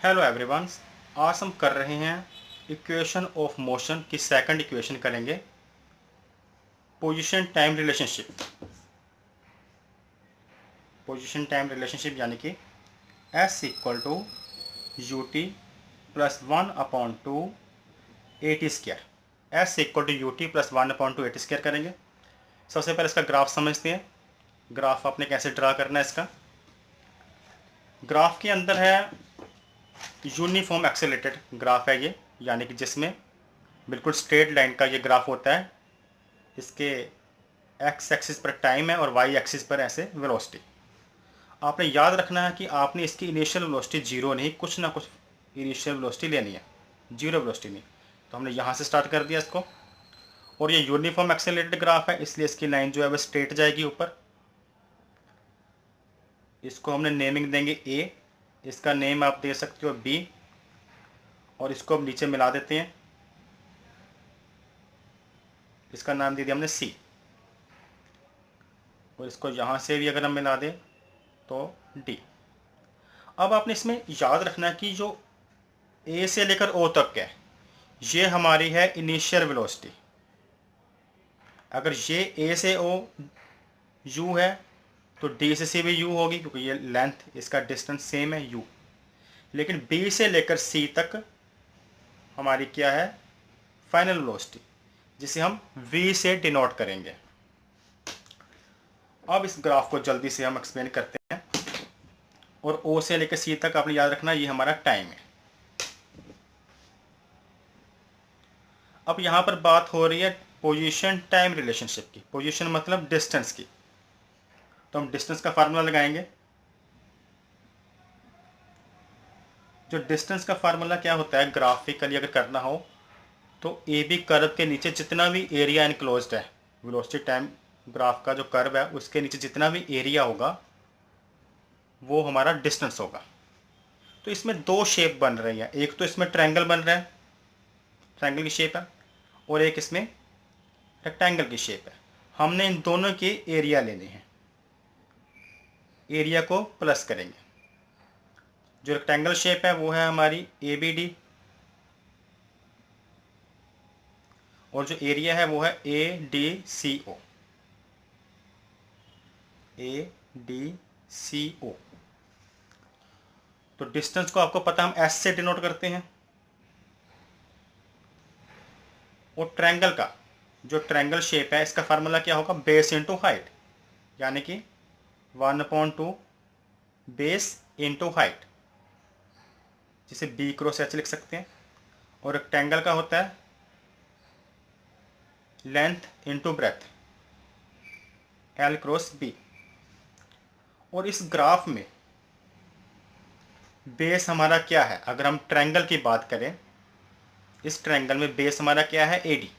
Hello everyone. आज हम कर रहे हैं इक्वेशन ऑफ मोशन की सेकंड इक्वेशन करेंगे, position time relationship. Position time relationship यानी कि S equal to U T plus 1/2 AT²। S equal to U T plus 1/2 AT² करेंगे। सबसे पहले इसका ग्राफ समझते हैं। ग्राफ आपने कैसे ड्रा करना है। इसका ग्राफ के अंदर है यूनिफॉर्म एक्सेलरेटेड ग्राफ है ये, यानी कि जिसमें बिल्कुल स्ट्रेट लाइन का ये ग्राफ होता है। इसके एक्स एक्सिस पर टाइम है और वाई एक्सिस पर ऐसे वेलोसिटी। आपने याद रखना है कि आपने इसकी इनिशियल वेलोसिटी जीरो नहीं, कुछ ना कुछ इनिशियल वेलोसिटी लेनी है, जीरो वेलोसिटी नहीं। तो हमने यहाँ से स्टार्ट कर दिया इसको, और ये यूनिफॉर्म एक्सेलरेटेड ग्राफ है इसलिए इसकी लाइन जो है वह स्ट्रेट जाएगी ऊपर। इसको हमने नेमिंग देंगे ए, इसका नेम आप दे सकते हो बी, और इसको अब नीचे मिला देते हैं। इसका नाम दे दिया हमने सी, और इसको यहाँ से भी अगर हम मिला दें तो डी। अब आपने इसमें याद रखना है कि जो ए से लेकर ओ तक है ये हमारी है इनिशियल वेलोसिटी। अगर ये ए से ओ यू है तो डी से सी भी यू होगी, क्योंकि ये लेंथ इसका डिस्टेंस सेम है यू। लेकिन बी से लेकर सी तक हमारी क्या है, फाइनल वेलोसिटी, जिसे हम वी से डिनोट करेंगे। अब इस ग्राफ को जल्दी से हम एक्सप्लेन करते हैं। और ओ से लेकर सी तक आपने याद रखना ये हमारा टाइम है। अब यहाँ पर बात हो रही है पोजीशन टाइम रिलेशनशिप की। पोजीशन मतलब डिस्टेंस की, तो हम डिस्टेंस का फार्मूला लगाएंगे। जो डिस्टेंस का फार्मूला क्या होता है, ग्राफिकली अगर करना हो तो ए बी कर्व के नीचे जितना भी एरिया इनक्लोज्ड है, वेलोसिटी टाइम ग्राफ का जो कर्व है उसके नीचे जितना भी एरिया होगा वो हमारा डिस्टेंस होगा। तो इसमें दो शेप बन रही है, एक तो इसमें ट्रायंगल बन रहा है, ट्रायंगल की शेप है, और एक इसमें रेक्टेंगल की शेप है। हमने इन दोनों के एरिया लेने हैं, एरिया को प्लस करेंगे। जो रेक्टेंगल शेप है वो है हमारी ए बी डी, और जो एरिया है वो है A D C O, A D C ओ। तो डिस्टेंस को आपको पता हम एस से डिनोट करते हैं। और ट्रायंगल का जो ट्रायंगल शेप है इसका फार्मूला क्या होगा, बेस इंटू हाइट, यानी कि 1/2 बेस इंटू हाइट, जिसे बी क्रॉस एच लिख सकते हैं। और रेक्टेंगल का होता है length into breadth, L cross B. और इस ग्राफ में बेस हमारा क्या है, अगर हम ट्रायंगल की बात करें, इस ट्रायंगल में बेस हमारा क्या है, ए डी।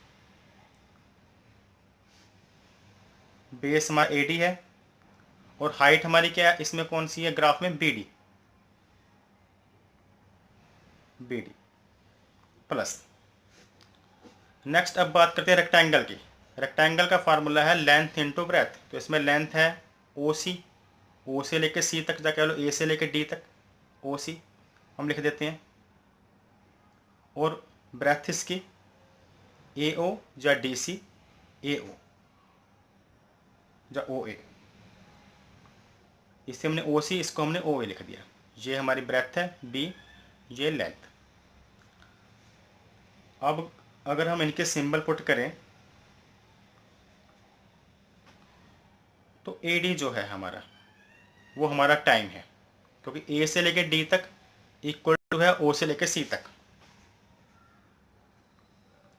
बेस हमारा ए डी है, और हाइट हमारी क्या है इसमें, कौन सी है ग्राफ में, B D, B D plus. Next अब बात करते हैं रेक्टेंगल की। रेक्टेंगल का फार्मूला है लेंथ इंटू ब्रेथ। तो इसमें लेंथ है ओ सी, ओ से लेकर सी तक, जा कह लो ए से लेकर डी तक, ओ सी हम लिख देते हैं। और ब्रेथ इसकी ए ओ या डी सी, ए ओ या ओ ए। इससे हमने ओ सी, इसको हमने ओ ए लिख दिया। ये हमारी ब्रेथ है बी, ये लेंथ। अब अगर हम इनके सिंबल पुट करें तो ए डी जो है हमारा वो हमारा टाइम है, क्योंकि ए से लेकर डी तक इक्वल टू है ओ से लेकर सी तक।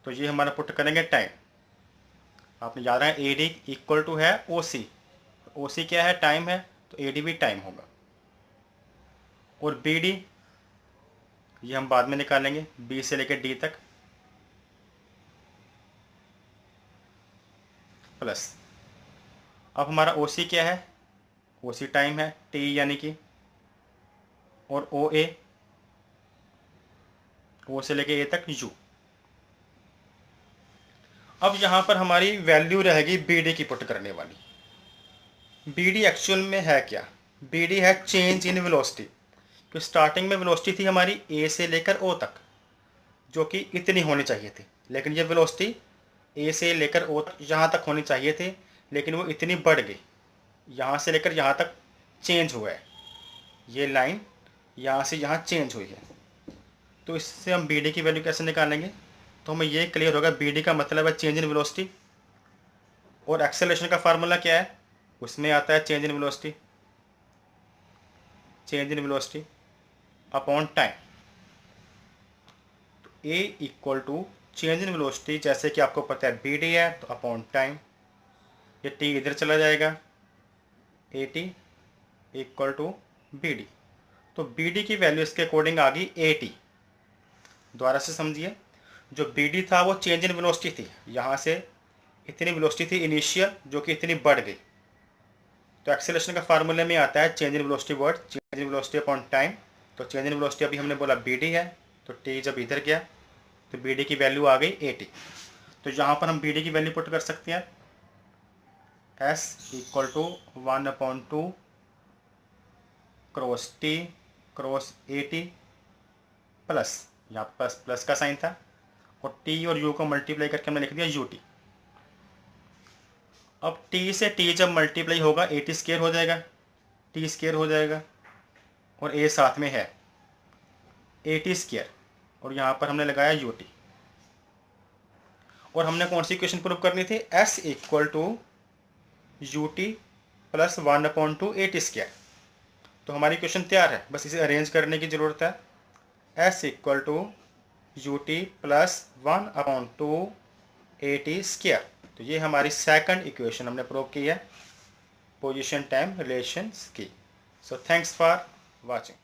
तो ये हमारा पुट करेंगे टाइम। आपने याद रखना ए डी इक्वल टू है ओ सी, ओ सी क्या है, टाइम है, तो ए डी भी टाइम होगा। और बी डी ये हम बाद में निकालेंगे, बी से लेकर डी तक प्लस। अब हमारा ओ सी क्या है, ओ सी टाइम है, टी यानी कि, और ओ ए, ओ से लेके ए तक यू। अब यहाँ पर हमारी वैल्यू रहेगी बी डी की पुट करने वाली। बी डी एक्चुअल में है क्या, बी डी है चेंज इन वेलोसिटी, कि स्टार्टिंग में वेलोसिटी थी हमारी ए से लेकर ओ तक, जो कि इतनी होनी चाहिए थी, लेकिन ये वेलोसिटी ए से लेकर ओ तक यहाँ तक होनी चाहिए थी, लेकिन वो इतनी बढ़ गई, यहाँ से लेकर यहाँ तक चेंज हुआ है, ये लाइन यहाँ से यहाँ चेंज हुई है। तो इससे हम बी डी की वैल्यू कैसे निकालेंगे? तो हमें ये क्लियर होगा, बी डी का मतलब है चेंज इन वेलोसिटी, और एक्सेलरेशन का फार्मूला क्या है? उसमें आता है change in velocity, change in velocity upon time. तो A equal to change in velocity, जैसे कि आपको पता है बी डी है, तो अपॉन टाइम, ये टी इधर चला जाएगा, A T equal to B D. तो बी डी की वैल्यू इसके अकॉर्डिंग आ गई ए टी। दोबारा से समझिए, जो बी डी था वो चेंज इन वेलोसिटी थी, यहाँ से इतनी वेलोसिटी थी इनिशियल, जो कि इतनी बढ़ गई। तो एक्सेलरेशन का फार्मूले में आता है change in velocity word, change in velocity upon time. तो चेंज इन वेलोसिटी अभी हमने बोला बी डी है, तो टी जब इधर गया तो बी डी की वैल्यू आ गई ए टी। तो यहाँ पर हम बी डी की वैल्यू पुट कर सकते हैं, S equal to 1/2 cross T cross A T plus, यहाँ प्लस प्लस का साइन था, और टी और यू को मल्टीप्लाई करके हमने लिख दिया यू टी। अब टी से टी जब मल्टीप्लाई होगा ए टी स्क्वायर हो जाएगा, टी स्क्वायर हो जाएगा, और ए साथ में है ए टी स्क्वायर, और यहाँ पर हमने लगाया यू टी। और हमने कौन सी इक्वेशन प्रूव करनी थी? S equal to U T plus 1/2 A T square. तो हमारी इक्वेशन तैयार है, बस इसे अरेंज करने की ज़रूरत है। S equal to U T plus 1/2 A T square. तो ये हमारी सेकंड इक्वेशन हमने प्रूव की है पोजीशन टाइम रिलेशंस की। So thanks for watching.